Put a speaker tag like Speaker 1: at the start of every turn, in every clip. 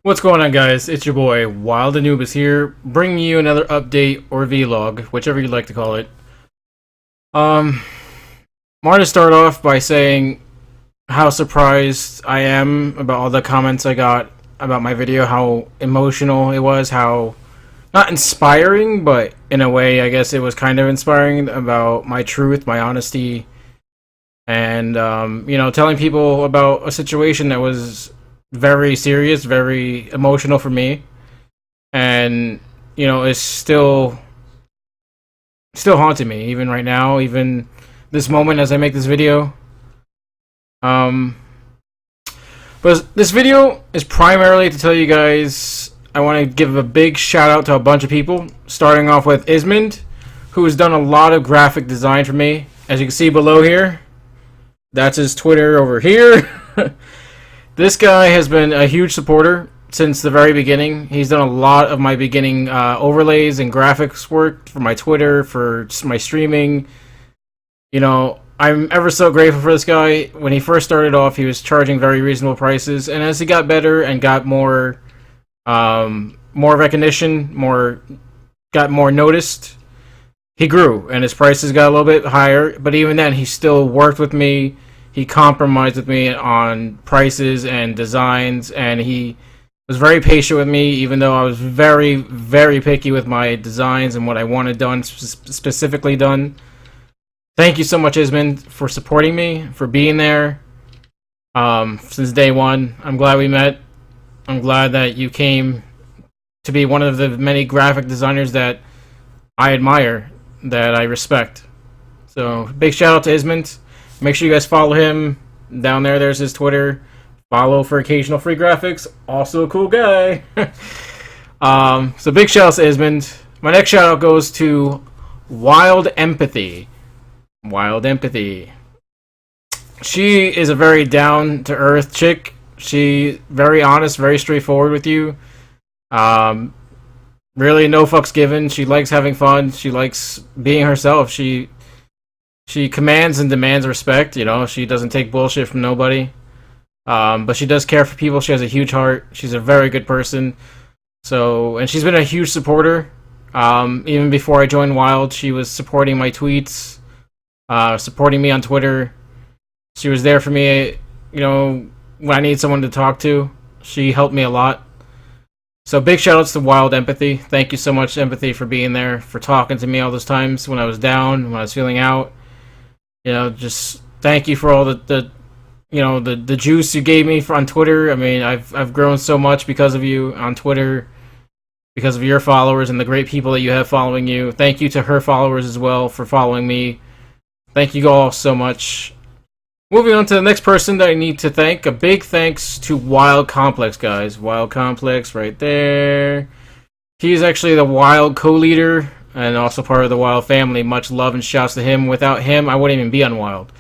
Speaker 1: What's going on, guys? It's your boy Wild Anubis here, bringing you another update or vlog, whichever you'd like to call it. I want to start off by saying how surprised I am about all the comments I got about my video, how emotional it was, how not inspiring, but in a way, I guess it was kind of inspiring about my truth, my honesty, and telling people about a situation that was very serious, very emotional for me, and is still haunting me even right now, even this moment as I make this video. But this video is primarily to tell you guys I want to give a big shout out to a bunch of people, starting off with Esmond, who has done a lot of graphic design for me. As you can see below here, that's his Twitter over here. This guy has been a huge supporter since the very beginning. He's done a lot of my beginning overlays and graphics work for my Twitter, for my streaming. I'm ever so grateful for this guy. When he first started off, he was charging very reasonable prices, and as he got better and got more recognition, got more noticed, he grew, and his prices got a little bit higher. But even then, he still worked with me. He compromised with me on prices and designs, and he was very patient with me, even though I was very, very picky with my designs and what I wanted done, specifically done. Thank you so much, Esmond, for supporting me, for being there since day one. I'm glad we met. I'm glad that you came to be one of the many graphic designers that I admire, that I respect. So, big shout out to Esmond. Make sure you guys follow him. Down there, there's his Twitter. Follow for occasional free graphics. Also a cool guy. So big shout out to Esmond. My next shout out goes to Wild Empathy. Wild Empathy. She is a very down-to-earth chick. She very honest, very straightforward with you. Really no fucks given. She likes having fun. She likes being herself. She commands and demands respect. She doesn't take bullshit from nobody. But she does care for people. She has a huge heart. She's a very good person. And she's been a huge supporter. Even before I joined Wild, she was supporting my tweets, supporting me on Twitter. She was there for me, when I need someone to talk to. She helped me a lot. So big shout outs to Wild Empathy. Thank you so much, Empathy, for being there, for talking to me all those times when I was down, when I was feeling out. Just thank you for all the juice you gave me on Twitter. I mean, I've grown so much because of you on Twitter, because of your followers and the great people that you have following you. Thank you to her followers as well for following me. Thank you all so much. Moving on to the next person that I need to thank. A big thanks to WiLDComplex, guys. WiLDComplex right there. He's actually the Wild co-leader and also part of the Wild family. Much love and shouts to him. Without him, I wouldn't even be on Wild.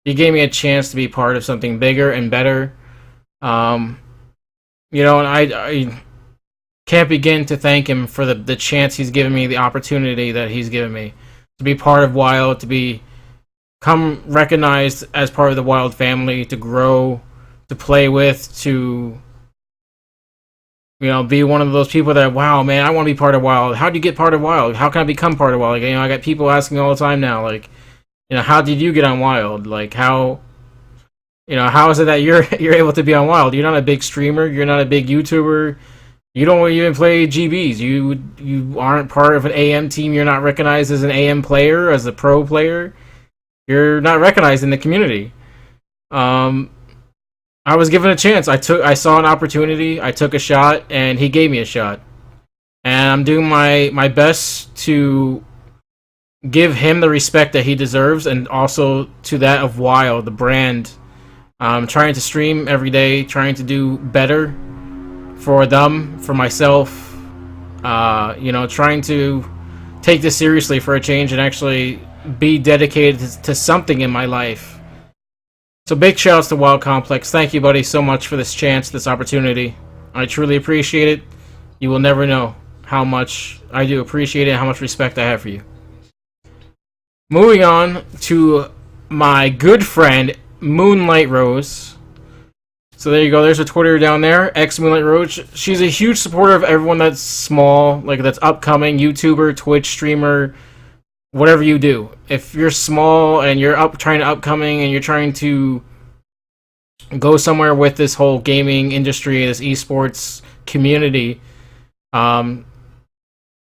Speaker 1: He gave me a chance to be part of something bigger and better. And I can't begin to thank him for the chance he's given me, the opportunity that he's given me to be part of Wild, to become recognized as part of the Wild family, to grow, to play with, to be one of those people that, wow, man, I want to be part of Wild. How do you get part of Wild? How can I become part of Wild? I got people asking all the time now, like, how did you get on Wild? Like, how is it that you're able to be on Wild? You're not a big streamer. You're not a big YouTuber. You don't even play GBs. You aren't part of an AM team. You're not recognized as an AM player, as a pro player. You're not recognized in the community. I was given a chance. I saw an opportunity. I took a shot, and he gave me a shot. And I'm doing my best to give him the respect that he deserves, and also to that of Wild, the brand. Trying to stream every day, trying to do better for them, for myself. Trying to take this seriously for a change and actually be dedicated to something in my life. So big shouts to WiLDComplex. Thank you, buddy, so much for this chance, this opportunity. I truly appreciate it. You will never know how much I do appreciate it and how much respect I have for you. Moving on to my good friend, MoonLiteRose. So there you go. There's her Twitter down there. MoonLiteRose. She's a huge supporter of everyone that's small, like that's upcoming, YouTuber, Twitch streamer, whatever you do. If you're small and you're trying to upcoming and you're trying to go somewhere with this whole gaming industry, this esports community,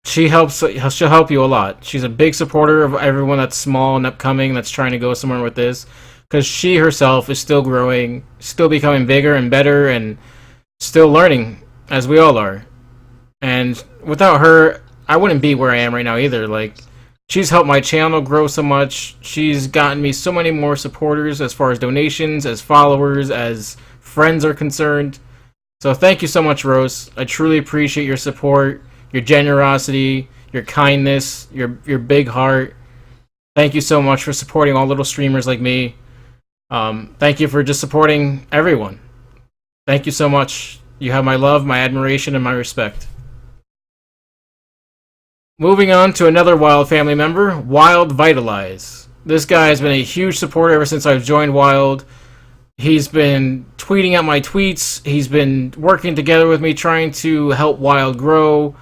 Speaker 1: she'll help you a lot. She's a big supporter of everyone that's small and upcoming that's trying to go somewhere with this, because she herself is still growing, still becoming bigger and better, and still learning, as we all are. And without her, I wouldn't be where I am right now either. Like, she's helped my channel grow so much. She's gotten me so many more supporters as far as donations, as followers, as friends are concerned. So thank you so much, Rose. I truly appreciate your support, your generosity, your kindness, your big heart. Thank you so much for supporting all little streamers like me. Thank you for just supporting everyone. Thank you so much. You have my love, my admiration, and my respect. Moving on to another Wild family member, WildVitalize. This guy has been a huge supporter ever since I've joined Wild. He's been tweeting out my tweets. He's been working together with me, trying to help Wild grow,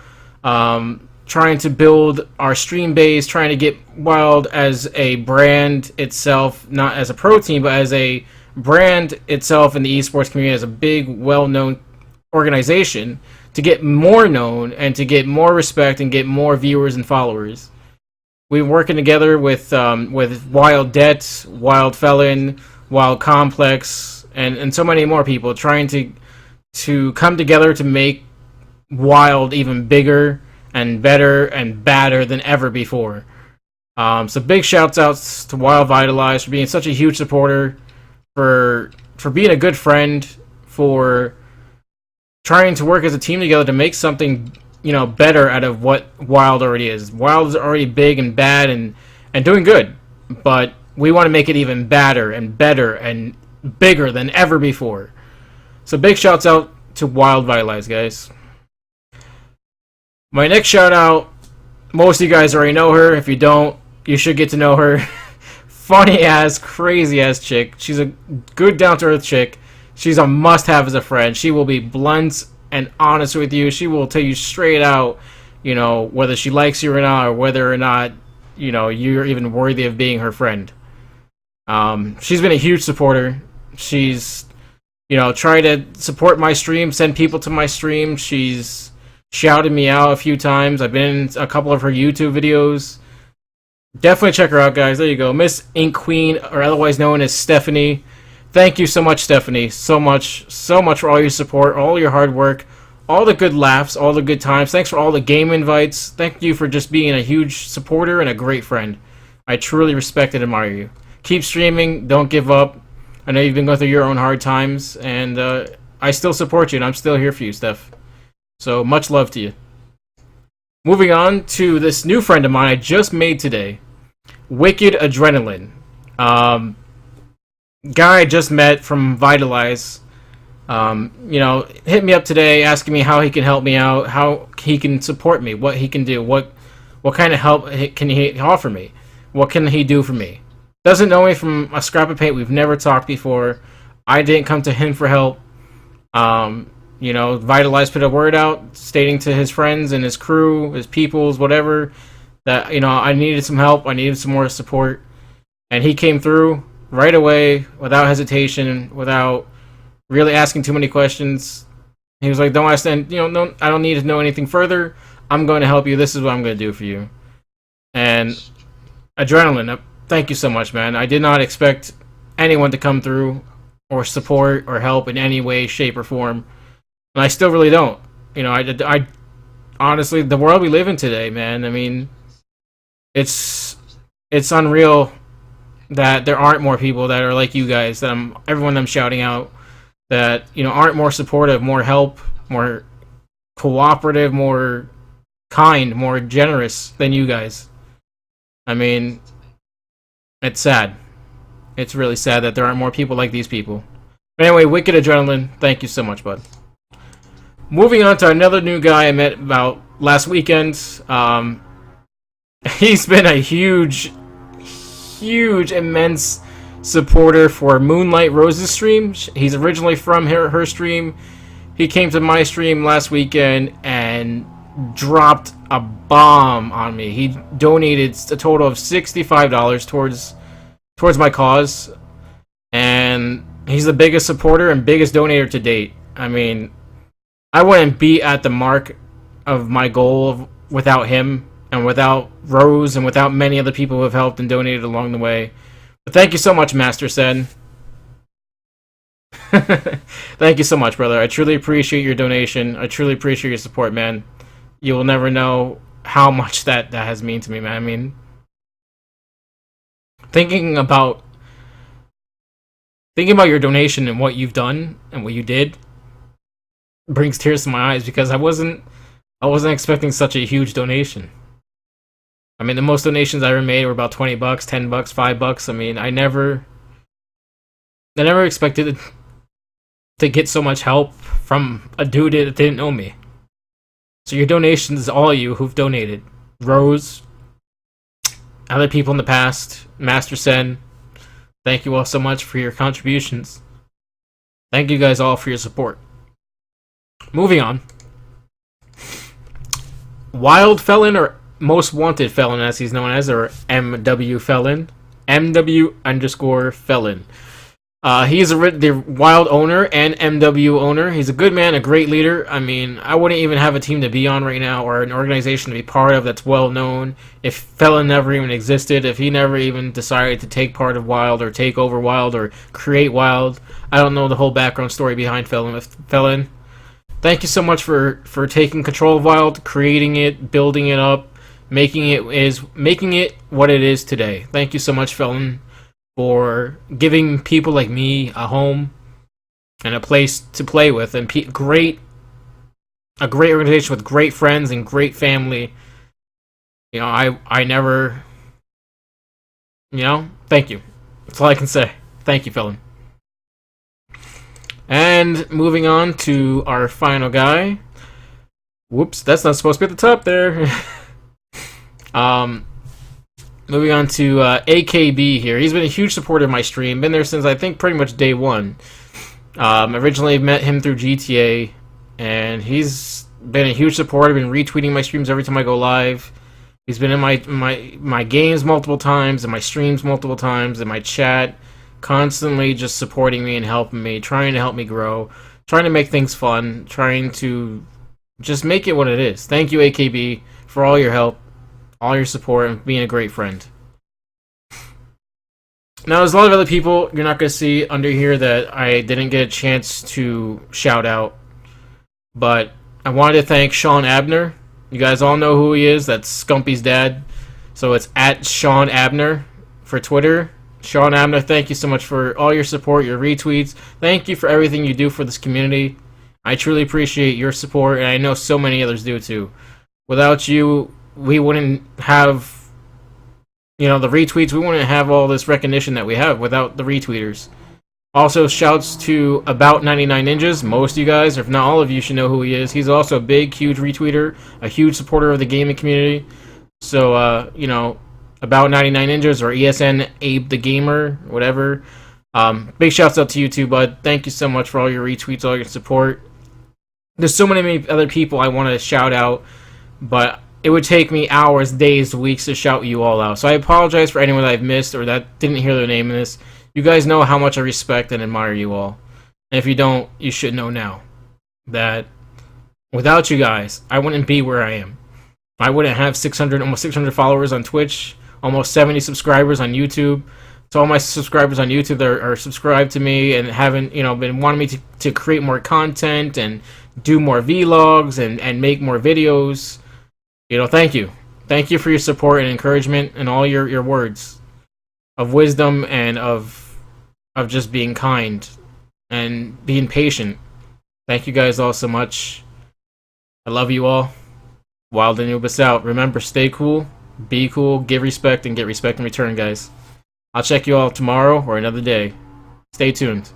Speaker 1: trying to build our stream base, trying to get Wild as a brand itself, not as a pro team, but as a brand itself in the esports community, as a big, well-known organization, to get more known and to get more respect and get more viewers and followers. We've been working together with WildDet, WiLDFelon, WiLDComplex, and so many more people, trying to come together to make Wild even bigger and better and badder than ever before. So big shouts outs to WildVitalize for being such a huge supporter, for being a good friend, for trying to work as a team together to make something, you know, better out of what Wild already is. Wild is already big and bad and doing good, but we want to make it even badder and better and bigger than ever before. So big shouts out to WildVitalize, guys. My next shout out, most of you guys already know her. If you don't, you should get to know her. Funny ass, crazy ass chick. She's a good down to earth chick. She's a must have as a friend. She will be blunt and honest with you. She will tell you straight out, you know, whether she likes you or not, or whether or not, you know, you're even worthy of being her friend. She's been a huge supporter. She's, you know, tried to support my stream, send people to my stream. She's shouted me out a few times. I've been in a couple of her YouTube videos. Definitely check her out, guys. There you go. MsInkedQueen, or otherwise known as Stephanie. Thank you so much, Stephanie. So much for all your support, all your hard work, all the good laughs, all the good times. Thanks for all the game invites. Thank you for just being a huge supporter and a great friend. I truly respect and admire you. Keep streaming. Don't give up. I know you've been going through your own hard times, and I still support you, and I'm still here for you, Steph. So much love to you. Moving on to this new friend of mine I just made today, Wicked Adrenaline. Guy I just met from Vitalize, you know, hit me up today asking me how he can help me out, how he can support me, what he can do, what kind of help can he offer me, what can he do for me. Doesn't know me from a scrap of paint. We've never talked before. I didn't come to him for help. You know, Vitalize put a word out stating to his friends and his crew, his peoples, whatever, that, you know, I needed some help, I needed some more support, and he came through right away, without hesitation, without really asking too many questions. He was like, "Don't ask, you know, no, I don't need to know anything further. I'm going to help you. This is what I'm going to do for you." And Adrenaline, thank you so much, man. I did not expect anyone to come through or support or help in any way, shape, or form, and I still really don't. You know, I honestly, the world we live in today, man. I mean, it's unreal that there aren't more people that are like you guys, that everyone I'm shouting out, that, you know, aren't more supportive, more help, more cooperative, more kind, more generous than you guys. I mean, it's sad. It's really sad that there aren't more people like these people. But anyway, Wicked Adrenaline, thank you so much, bud. Moving on to another new guy I met about last weekend. He's been a huge, immense supporter for MoonLiteRose's stream. He's originally from her stream. He came to my stream last weekend and dropped a bomb on me. He donated a total of $65 towards my cause, and he's the biggest supporter and biggest donator to date. I mean, I wouldn't be at the mark of my goal without him, and without Rose, and without many other people who have helped and donated along the way. But thank you so much, Master Sen. Thank you so much, brother. I truly appreciate your donation. I truly appreciate your support, man. You will never know how much that has meant to me, man. I mean, thinking about your donation and what you've done and what you did brings tears to my eyes, because I wasn't expecting such a huge donation. I mean, the most donations I ever made were about $20, $10, $5. I mean, I never expected to get so much help from a dude that didn't know me. So your donations, all you who've donated, Rose, other people in the past, Master Sen, thank you all so much for your contributions. Thank you guys all for your support. Moving on. WildVitalize, or Most Wanted Felon as he's known as, or MWFelon. MW_Felon. He's the Wild owner and MW owner. He's a good man, a great leader. I mean, I wouldn't even have a team to be on right now, or an organization to be part of that's well known, if Felon never even existed, if he never even decided to take part of Wild, or take over Wild, or create Wild. I don't know the whole background story behind Felon. Thank you so much for taking control of Wild, creating it, building it up, making it what it is today. Thank you so much, Felon, for giving people like me a home and a place to play with, and a great organization with great friends and great family. You know, I never, thank you. That's all I can say. Thank you, Felon. And moving on to our final guy. Whoops, that's not supposed to be at the top there. Moving on to AKB here. He's been a huge supporter of my stream. Been there since, I think, pretty much day one. Originally met him through GTA, and he's been a huge supporter. Been retweeting my streams every time I go live. He's been in my games multiple times, in my streams multiple times, in my chat, constantly just supporting me and helping me, trying to help me grow, trying to make things fun, trying to just make it what it is. Thank you, AKB, for all your help, all your support, and being a great friend. Now, there's a lot of other people you're not going to see under here that I didn't get a chance to shout out, but I wanted to thank Sean Abner. You guys all know who he is. That's Scumpy's dad. So it's at Sean Abner for Twitter. Sean Abner, thank you so much for all your support, your retweets. Thank you for everything you do for this community. I truly appreciate your support, and I know so many others do too. Without you, we wouldn't have, the retweets. We wouldn't have all this recognition that we have without the retweeters. Also, shouts to About 99 Ninjas. Most of you guys, or if not all of you, should know who he is. He's also a big, huge retweeter, a huge supporter of the gaming community. So, About 99 Ninjas, or ESN Abe the Gamer, whatever. Big shouts out to you too, bud. Thank you so much for all your retweets, all your support. There's so many other people I want to shout out, but it would take me hours, days, weeks to shout you all out. So I apologize for anyone that I've missed or that didn't hear their name in this. You guys know how much I respect and admire you all. And if you don't, you should know now that without you guys, I wouldn't be where I am. I wouldn't have almost 600 followers on Twitch, almost 70 subscribers on YouTube. So all my subscribers on YouTube that are subscribed to me and haven't, been wanting me to create more content and do more vlogs and make more videos. Thank you. Thank you for your support and encouragement and all your words of wisdom and of just being kind and being patient. Thank you guys all so much. I love you all. Wild Anubis out. Remember, stay cool, be cool, give respect, and get respect in return, guys. I'll check you all tomorrow or another day. Stay tuned.